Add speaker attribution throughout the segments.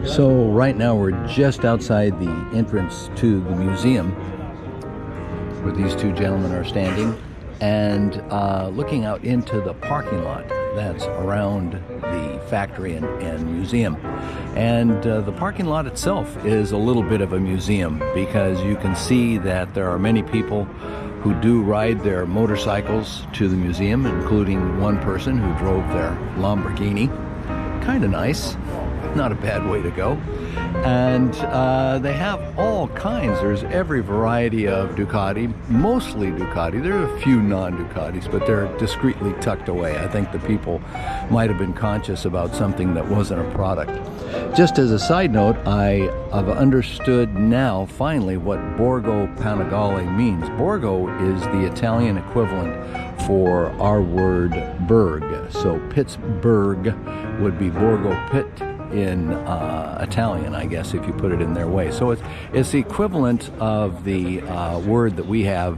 Speaker 1: So right now we're just outside the entrance to the museum where these two gentlemen are standing and looking out into the parking lot that's around the factory and museum. And the parking lot itself is a little bit of a museum because you can see that there are many people who do ride their motorcycles to the museum, including one person who drove their Lamborghini. Kind of nice. Not a bad way to go. And they have all kinds. There's every variety of Ducati, mostly Ducati. There are a few non-Ducatis, but they're discreetly tucked away. I think the people might have been conscious about something that wasn't a product. Just as a side note, I have understood now, finally, what Borgo Panigale means. Borgo is the Italian equivalent for our word Berg. So Pittsburgh would be Borgo Pitt in Italian, I guess, if you put it in their way. So it's the equivalent of the word that we have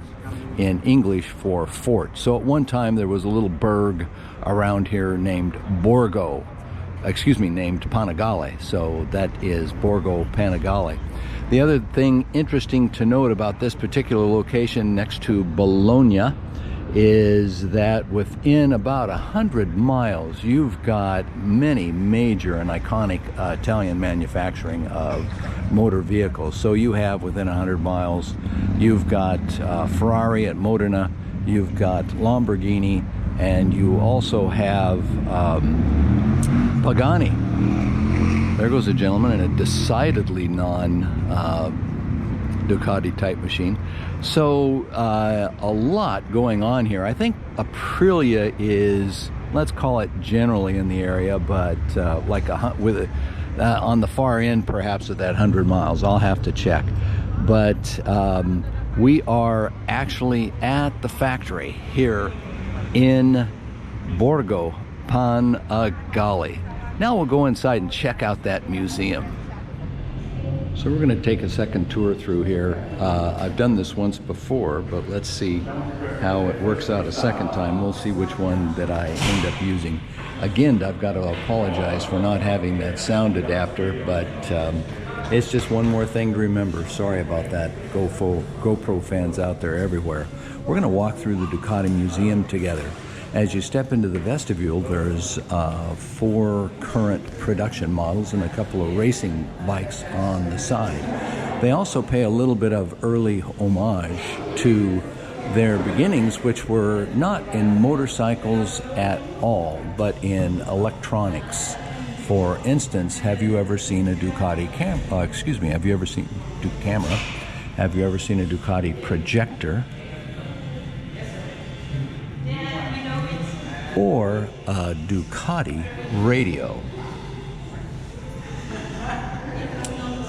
Speaker 1: in English for fort. So at one time there was a little burg around here named named Panigale. So that is Borgo Panigale. The other thing interesting to note about this particular location next to Bologna is that within about 100 miles you've got many major and iconic Italian manufacturing of motor vehicles. So you have within 100 miles you've got Ferrari at Modena, you've got Lamborghini, and you also have Pagani. There goes a gentleman in a decidedly non-Ducati type machine. So a lot going on here. I think Aprilia is, let's call it generally in the area, but like on the far end perhaps of that 100 miles. I'll have to check. But we are actually at the factory here in Borgo Panigale. Now we'll go inside and check out that museum. So we're going to take a second tour through here. I've done this once before, but let's see how it works out a second time. We'll see which one that I end up using. Again, I've got to apologize for not having that sound adapter, but it's just one more thing to remember. Sorry about that, GoPro fans out there everywhere. We're going to walk through the Ducati Museum together. As you step into the vestibule, there's 4 current production models and a couple of racing bikes on the side. They also pay a little bit of early homage to their beginnings, which were not in motorcycles at all, but in electronics. For instance, have you ever seen a Ducati camera? Have you ever seen camera? Have you ever seen a Ducati projector? Or a Ducati radio?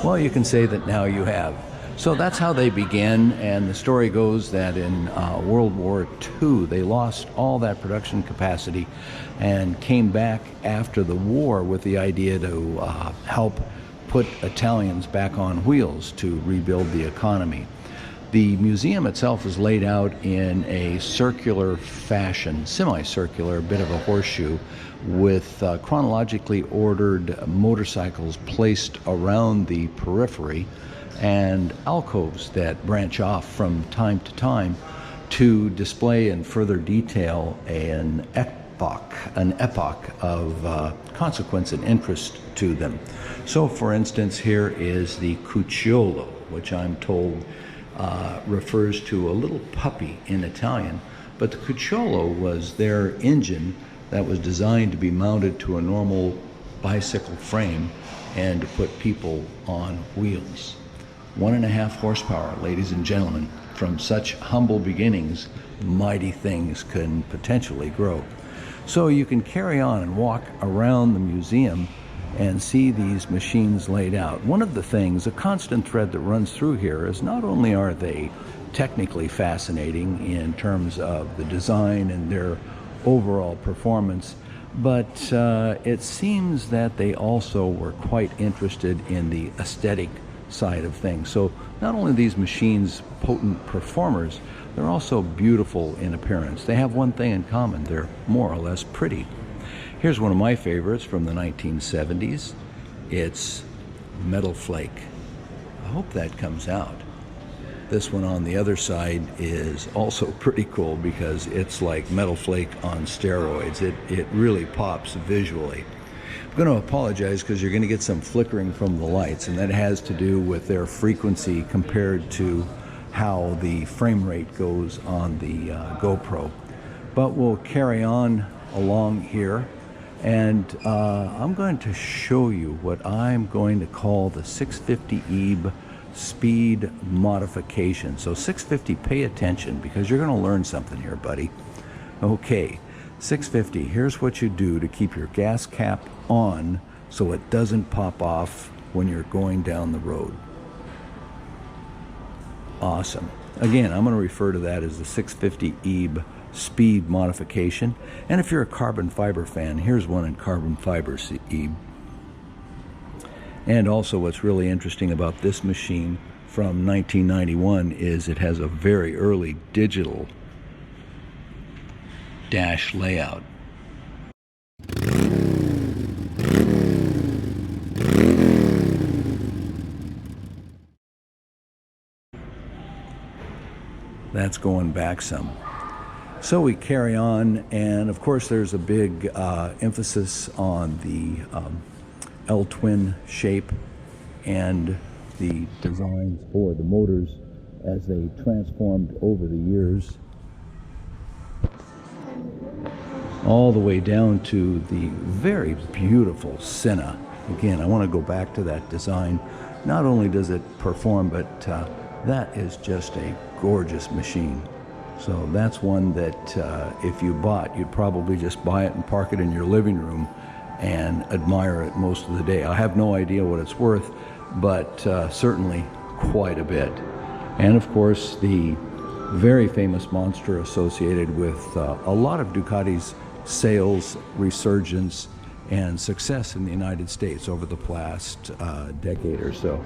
Speaker 1: Well, you can say that now you have. So that's how they began, and the story goes that in World War II they lost all that production capacity and came back after the war with the idea to help put Italians back on wheels to rebuild the economy. The museum itself is laid out in a circular fashion, semicircular, a bit of a horseshoe, with chronologically ordered motorcycles placed around the periphery and alcoves that branch off from time to time to display in further detail an epoch of consequence and interest to them. So, for instance, here is the Cucciolo, which I'm told refers to a little puppy in Italian, but the Cucciolo was their engine that was designed to be mounted to a normal bicycle frame and to put people on wheels. 1.5 horsepower, ladies and gentlemen. From such humble beginnings, mighty things can potentially grow. So you can carry on and walk around the museum and see these machines laid out. One of the things, a constant thread that runs through here, is not only are they technically fascinating in terms of the design and their overall performance, but it seems that they also were quite interested in the aesthetic side of things. So not only are these machines potent performers, they're also beautiful in appearance. They have one thing in common: they're more or less pretty. Here's one of my favorites from the 1970s. It's metal flake. I hope that comes out. This one on the other side is also pretty cool because it's like metal flake on steroids. It really pops visually. I'm going to apologize because you're going to get some flickering from the lights, and that has to do with their frequency compared to how the frame rate goes on the GoPro. But we'll carry on along here, and I'm going to show you what I'm going to call the 650 EB speed modification. So 650, pay attention because you're going to learn something here, buddy. Okay, 650, here's what you do to keep your gas cap on so it doesn't pop off when you're going down the road. Awesome. Again, I'm going to refer to that as the 650 EB speed modification. And if you're a carbon fiber fan, here's one in carbon fiber EB. And also what's really interesting about this machine from 1991 is it has a very early digital dash layout. That's going back some. So we carry on, and of course there's a big emphasis on the L-twin shape and the designs for the motors as they transformed over the years, all the way down to the very beautiful Senna. Again, I want to go back to that design. Not only does it perform, but that is just a gorgeous machine. So that's one that if you bought, you'd probably just buy it and park it in your living room and admire it most of the day. I have no idea what it's worth, but certainly quite a bit. And of course, the very famous monster associated with a lot of Ducati's sales resurgence and success in the United States over the past decade or so.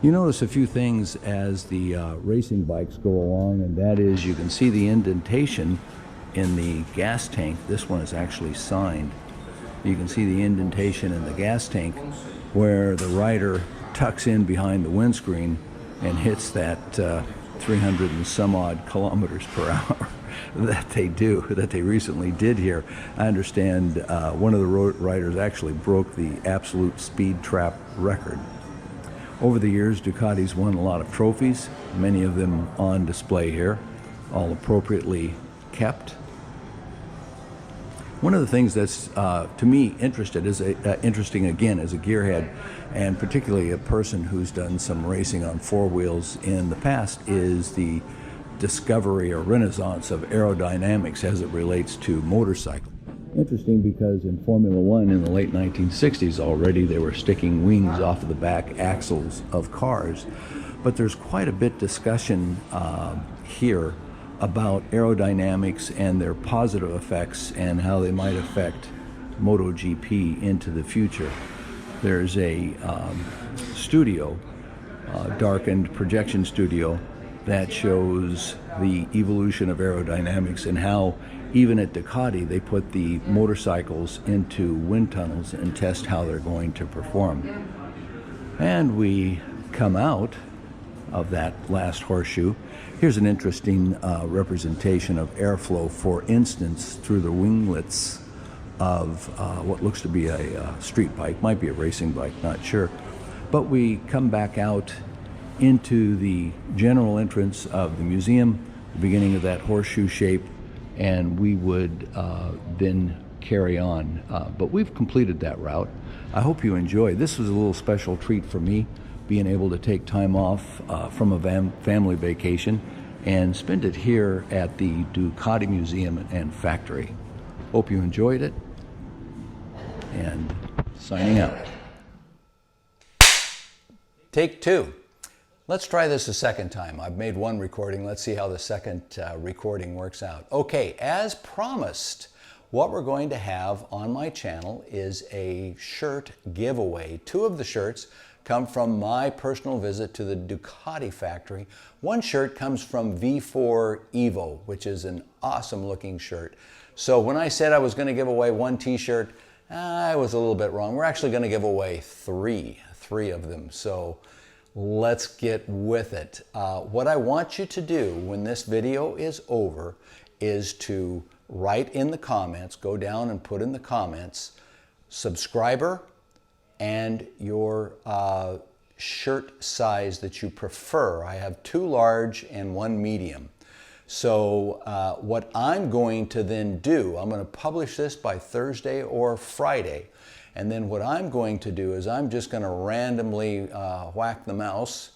Speaker 1: You notice a few things as the racing bikes go along, and that is you can see the indentation in the gas tank. This one is actually signed. You can see the indentation in the gas tank where the rider tucks in behind the windscreen and hits that 300 and some odd kilometers per hour that they recently did here. I understand one of the riders actually broke the absolute speed trap record. Over the years, Ducati's won a lot of trophies, many of them on display here, all appropriately kept. One of the things that's, to me, interesting again as a gearhead, and particularly a person who's done some racing on four wheels in the past, is the discovery or renaissance of aerodynamics as it relates to motorcycles. Interesting because in Formula One in the late 1960s already they were sticking wings off of the back axles of cars. But there's quite a bit discussion here about aerodynamics and their positive effects and how they might affect MotoGP into the future. There's a studio, darkened projection studio, that shows the evolution of aerodynamics and how even at Ducati they put the motorcycles into wind tunnels and test how they're going to perform. And we come out of that last horseshoe. Here's an interesting representation of airflow, for instance, through the winglets of what looks to be a street bike, might be a racing bike, not sure. But we come back out into the general entrance of the museum, the beginning of that horseshoe shape, and we would then carry on. But we've completed that route. I hope you enjoy. This was a little special treat for me, being able to take time off from a family vacation and spend it here at the Ducati Museum and Factory. Hope you enjoyed it, and signing out. Take two. Let's try this a second time. I've made one recording. Let's see how the second recording works out. Okay, as promised, what we're going to have on my channel is a shirt giveaway. Two of the shirts come from my personal visit to the Ducati factory. One shirt comes from V4 Evo, which is an awesome looking shirt. So when I said I was going to give away one t-shirt, I was a little bit wrong. We're actually going to give away three 3 of them. So let's get with it. What I want you to do when this video is over is to write in the comments, go down and put in the comments, subscriber and your shirt size that you prefer. I have 2 large and 1 medium. So what I'm going to then do, I'm going to publish this by Thursday or Friday. And then what I'm going to do is I'm just going to randomly whack the mouse.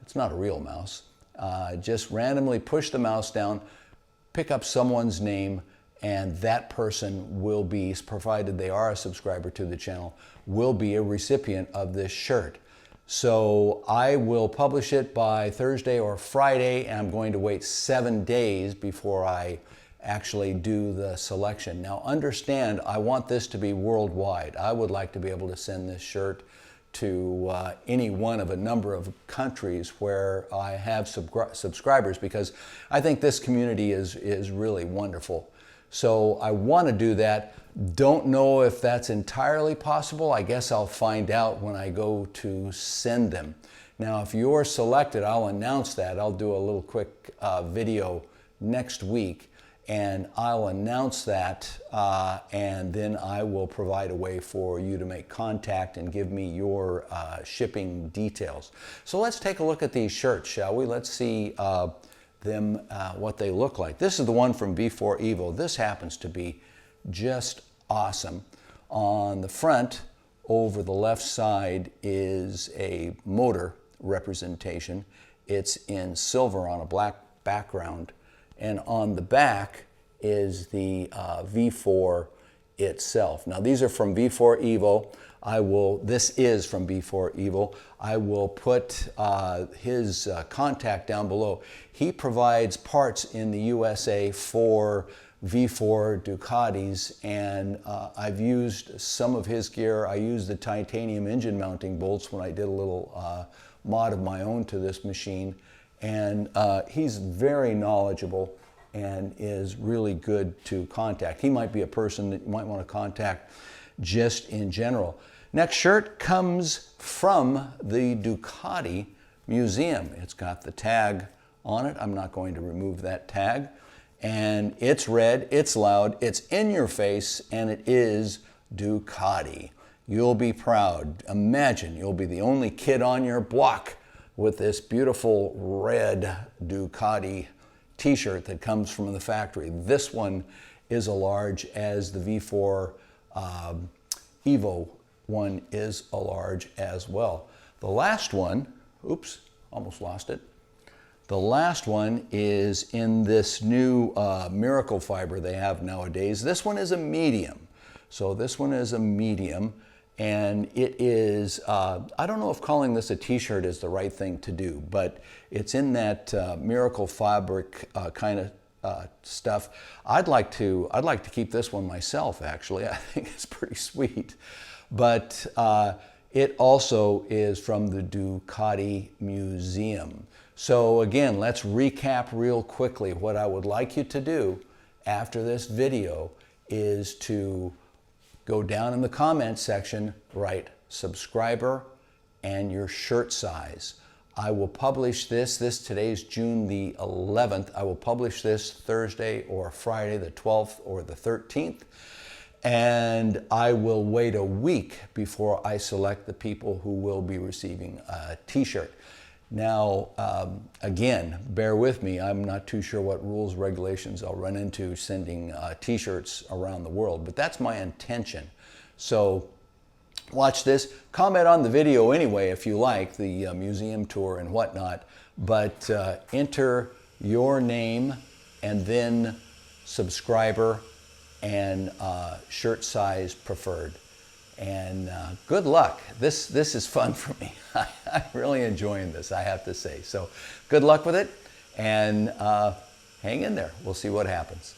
Speaker 1: It's not a real mouse. Just randomly push the mouse down, pick up someone's name, and that person will be, provided they are a subscriber to the channel, will be a recipient of this shirt. So I will publish it by Thursday or Friday, and I'm going to wait 7 days before I actually do the selection. Now understand, I want this to be worldwide. I would like to be able to send this shirt to any one of a number of countries where I have subscribers, because I think this community is really wonderful. So I want to do that. Don't know if that's entirely possible. I guess I'll find out when I go to send them. Now, if you're selected, I'll announce that. I'll do a little quick video next week, and I'll announce that, and then I will provide a way for you to make contact and give me your shipping details. So let's take a look at these shirts, shall we? Let's see what they look like. This is the one from V4 Evo. This happens to be just awesome. On the front, over the left side, is a motor representation. It's in silver on a black background, and on the back is the V4 itself. Now these are from V4 Evo. This is from V4 Evo. I will put his contact down below. He provides parts in the USA for V4 Ducatis, and I've used some of his gear. I used the titanium engine mounting bolts when I did a little mod of my own to this machine, and he's very knowledgeable and is really good to contact. He might be a person that you might want to contact just in general. Next shirt comes from the Ducati Museum. It's got the tag on it. I'm not going to remove that tag. And it's red, it's loud, it's in your face, and it is Ducati. You'll be proud. Imagine you'll be the only kid on your block with this beautiful red Ducati t-shirt that comes from the factory. This one is a large, as the V4 Evo one is a large as well. The last one, oops, almost lost it. The last one is in this new miracle fiber they have nowadays. This one is a medium. So this one is a medium, and it is, I don't know if calling this a t-shirt is the right thing to do, but it's in that miracle fabric kind of stuff. I'd like to keep this one myself, actually. I think it's pretty sweet. But it also is from the Ducati Museum. So again, let's recap real quickly. What I would like you to do after this video is to go down in the comments section, write subscriber and your shirt size. I will publish this. Today's June the 11th. I will publish this Thursday or Friday the 12th or the 13th. And I will wait a week before I select the people who will be receiving a t-shirt. Now, again, bear with me. I'm not too sure what rules, regulations I'll run into sending t-shirts around the world, but that's my intention. So watch this. Comment on the video anyway if you like, the museum tour and whatnot, but enter your name and then subscriber and shirt size preferred. And good luck. This is fun for me. I'm really enjoying this, I have to say. So good luck with it, and hang in there. We'll see what happens.